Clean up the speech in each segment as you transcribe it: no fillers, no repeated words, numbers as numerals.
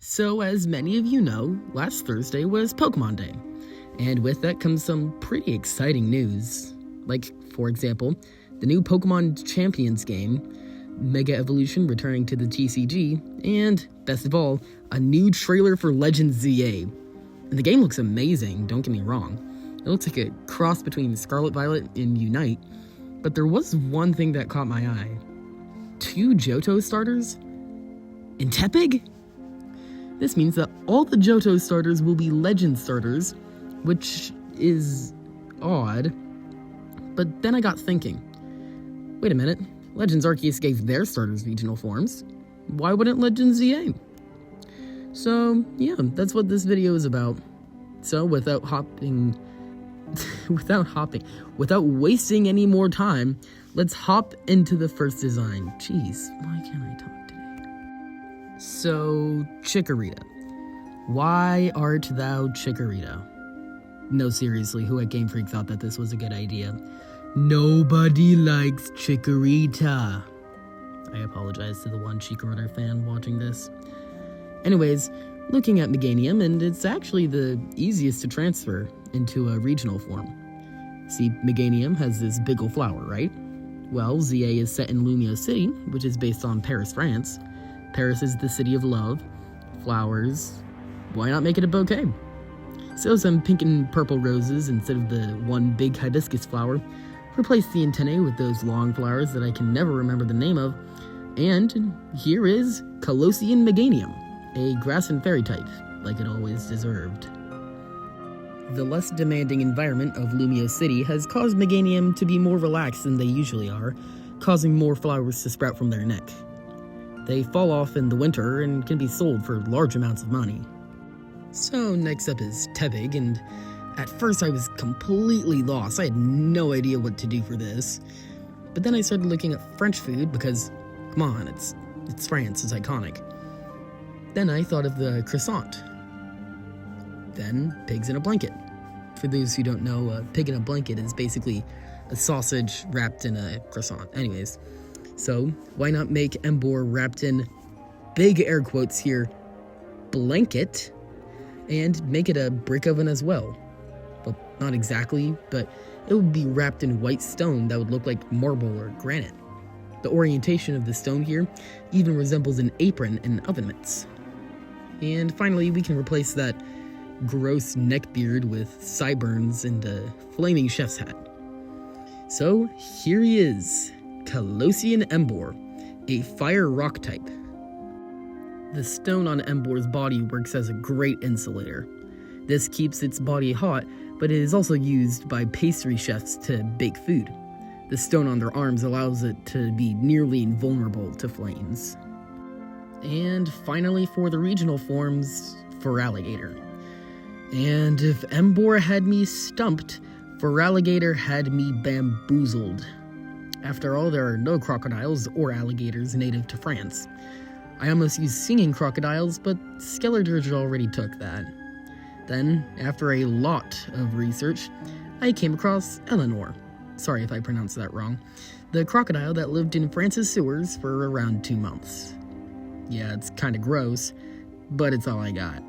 So, as many of you know, last Thursday was Pokémon Day, and with that comes some pretty exciting news. Like, for example, the new Pokémon Champions game, Mega Evolution returning to the TCG, and, best of all, a new trailer for Legends ZA. And the game looks amazing, don't get me wrong. It looks like a cross between Scarlet Violet and Unite, but there was one thing that caught my eye. 2 Johto starters? In Tepig? This means that all the Johto starters will be Legend starters, which is odd. But then I got thinking, wait a minute, Legends Arceus gave their starters regional forms. Why wouldn't Legends ZA? So, yeah, that's what this video is about. So, without wasting any more time, let's hop into the first design. Jeez, why can't I talk today? So, Chikorita. Why art thou Chikorita? No, seriously, who at Game Freak thought that this was a good idea? Nobody likes Chikorita. I apologize to the one Chikorita fan watching this. Anyways, looking at Meganium, and it's actually the easiest to transfer into a regional form. See, Meganium has this big ol' flower, right? Well, ZA is set in Lumio City, which is based on Paris, France. Paris is the city of love. Flowers. Why not make it a bouquet? So some pink and purple roses instead of the one big hibiscus flower. Replace the antennae with those long flowers that I can never remember the name of. And here is Kalosian Meganium, a grass and fairy type, like it always deserved. The less demanding environment of Lumio City has caused Meganium to be more relaxed than they usually are, causing more flowers to sprout from their neck. They fall off in the winter and can be sold for large amounts of money. So next up is Tepig, and at first I was completely lost. I had no idea what to do for this. But then I started looking at French food because, come on, it's France, it's iconic. Then I thought of the croissant. Then pigs in a blanket. For those who don't know, a pig in a blanket is basically a sausage wrapped in a croissant. Anyways, so why not make Emboar wrapped in, big air quotes here, blanket, and make it a brick oven as well. Well, not exactly, but it would be wrapped in white stone that would look like marble or granite. The orientation of the stone here even resembles an apron and oven mitts. And finally, we can replace that gross neckbeard with sideburns and a flaming chef's hat. So here he is, Kalosian Emboar, a fire rock type. The stone on Emboar's body works as a great insulator. This keeps its body hot, but it is also used by pastry chefs to bake food. The stone on their arms allows it to be nearly invulnerable to flames. And finally, for the regional forms, Feraligatr. And if Emboar had me stumped, Feraligatr had me bamboozled. After all, there are no crocodiles or alligators native to France. I almost used singing crocodiles, but Skeletor already took that. Then, after a lot of research, I came across Eleanor. Sorry if I pronounced that wrong. The crocodile that lived in France's sewers for around 2 months. Yeah, it's kinda gross, but it's all I got.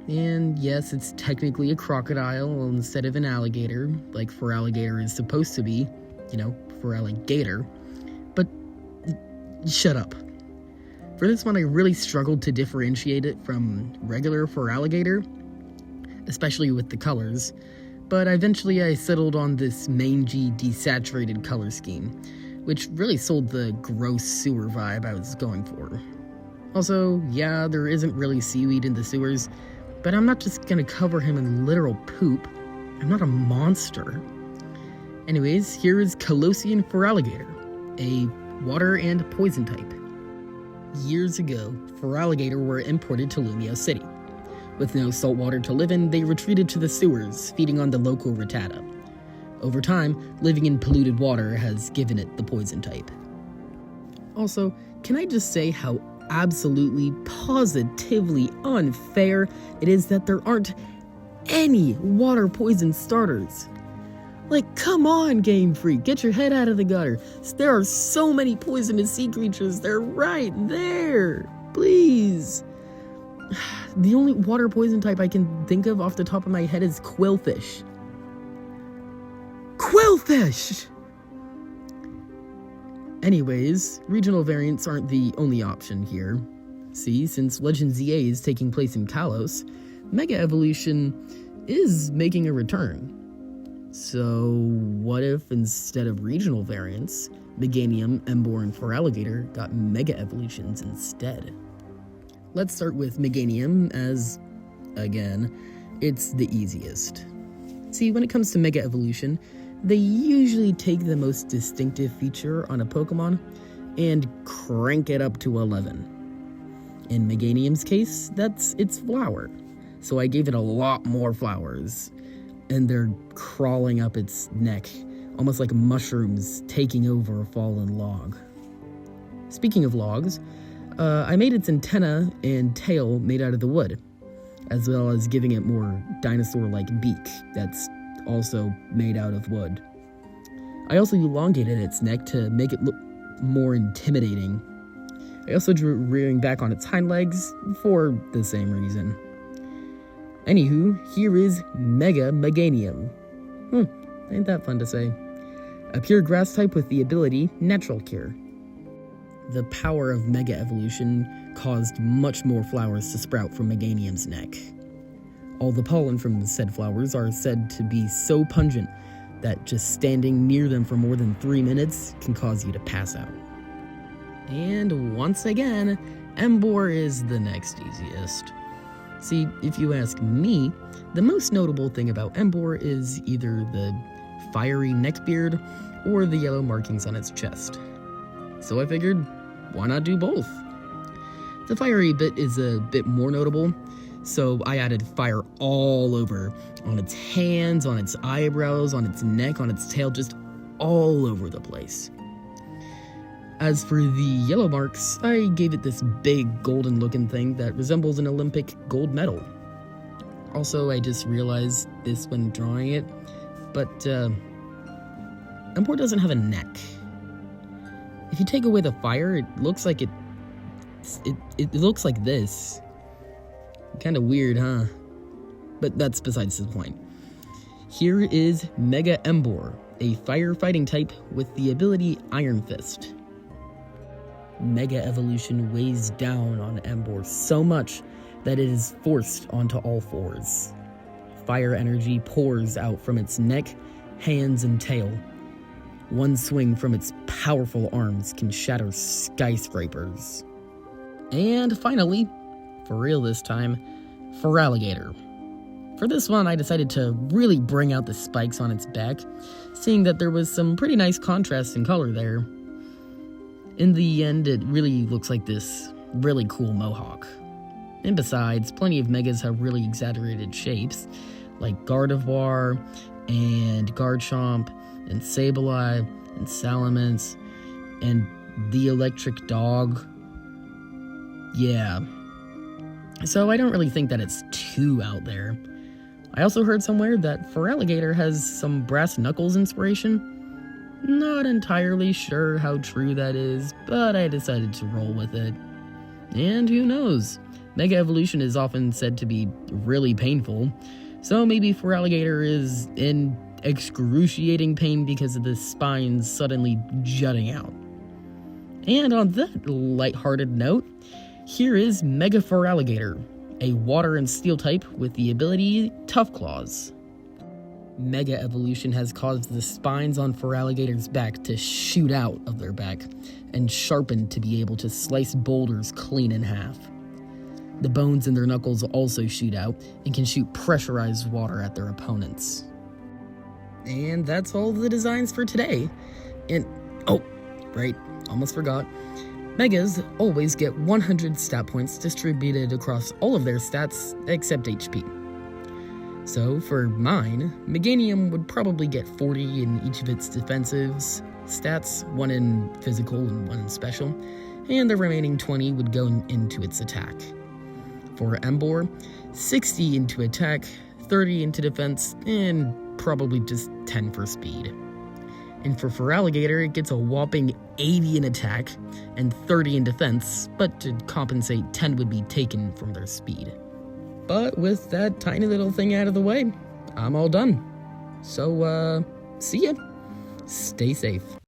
And yes, it's technically a crocodile instead of an alligator, like Feraligatr is supposed to be, Feraligatr. But shut up. For this one, I really struggled to differentiate it from regular Feraligatr, especially with the colors, but eventually I settled on this mangy, desaturated color scheme, which really sold the gross sewer vibe I was going for. Also, yeah, there isn't really seaweed in the sewers, but I'm not just gonna cover him in literal poop. I'm not a monster. Anyways, here is Kalosian Feraligatr, a water and poison type. Years ago, Feraligatr were imported to Lumio City. With no salt water to live in, they retreated to the sewers, feeding on the local Rattata. Over time, living in polluted water has given it the poison type. Also, can I just say how absolutely, positively unfair it is that there aren't any water poison starters? Like, come on, Game Freak, get your head out of the gutter. There are so many poisonous sea creatures, they're right there. Please. The only water poison type I can think of off the top of my head is Qwilfish. Qwilfish! Anyways, regional variants aren't the only option here. See, since Legend ZA is taking place in Kalos, Mega Evolution is making a return. So what if instead of regional variants, Meganium, Emboar, and Feraligatr got Mega Evolutions instead? Let's start with Meganium as, again, it's the easiest. See, when it comes to Mega Evolution, they usually take the most distinctive feature on a Pokemon and crank it up to 11. In Meganium's case, that's its flower. So I gave it a lot more flowers, and they're crawling up its neck, almost like mushrooms taking over a fallen log. Speaking of logs, I made its antenna and tail made out of the wood, as well as giving it more dinosaur-like beak that's also made out of wood. I also elongated its neck to make it look more intimidating. I also drew it rearing back on its hind legs for the same reason. Anywho, here is Mega Meganium. Ain't that fun to say? A pure grass type with the ability Natural Cure. The power of Mega Evolution caused much more flowers to sprout from Meganium's neck. All the pollen from the said flowers are said to be so pungent that just standing near them for more than 3 minutes can cause you to pass out. And once again, Emboar is the next easiest. See, if you ask me, the most notable thing about Emboar is either the fiery neckbeard or the yellow markings on its chest. So I figured, why not do both? The fiery bit is a bit more notable, so I added fire all over, on its hands, on its eyebrows, on its neck, on its tail, just all over the place. As for the yellow marks, I gave it this big golden looking thing that resembles an Olympic gold medal. Also, I just realized this when drawing it, but Emboar doesn't have a neck. If you take away the fire, it looks like it looks like this. Kind of weird, huh? But that's besides the point. Here is Mega Emboar, a firefighting type with the ability Iron Fist. Mega Evolution weighs down on Emboar so much that it is forced onto all fours. Fire energy pours out from its neck, hands, and tail. One swing from its powerful arms can shatter skyscrapers. And finally, for real this time, Feraligatr. For this one, I decided to really bring out the spikes on its back, seeing that there was some pretty nice contrast in color there. In the end, it really looks like this really cool mohawk. And besides, plenty of Megas have really exaggerated shapes, like Gardevoir, and Garchomp, and Sableye, and Salamence, and the Electric Dog. Yeah. So I don't really think that it's too out there. I also heard somewhere that Feraligatr has some brass knuckles inspiration. Not entirely sure how true that is, but I decided to roll with it. And who knows? Mega Evolution is often said to be really painful, so maybe Feraligatr is in excruciating pain because of the spines suddenly jutting out. And on that lighthearted note, here is Mega Feraligatr, a water and steel type with the ability Tough Claws. Mega Evolution has caused the spines on Feraligatr's back to shoot out of their back and sharpen to be able to slice boulders clean in half. The bones in their knuckles also shoot out and can shoot pressurized water at their opponents. And that's all the designs for today. And, oh, right, almost forgot. Megas always get 100 stat points distributed across all of their stats except HP. So for mine, Meganium would probably get 40 in each of its defensives stats, 1 in physical and 1 in special, and the remaining 20 would go into its attack. For Emboar, 60 into attack, 30 into defense, and probably just 10 for speed. And for Feraligatr, it gets a whopping 80 in attack and 30 in defense, but to compensate, 10 would be taken from their speed. But with that tiny little thing out of the way, I'm all done. So, see ya. Stay safe.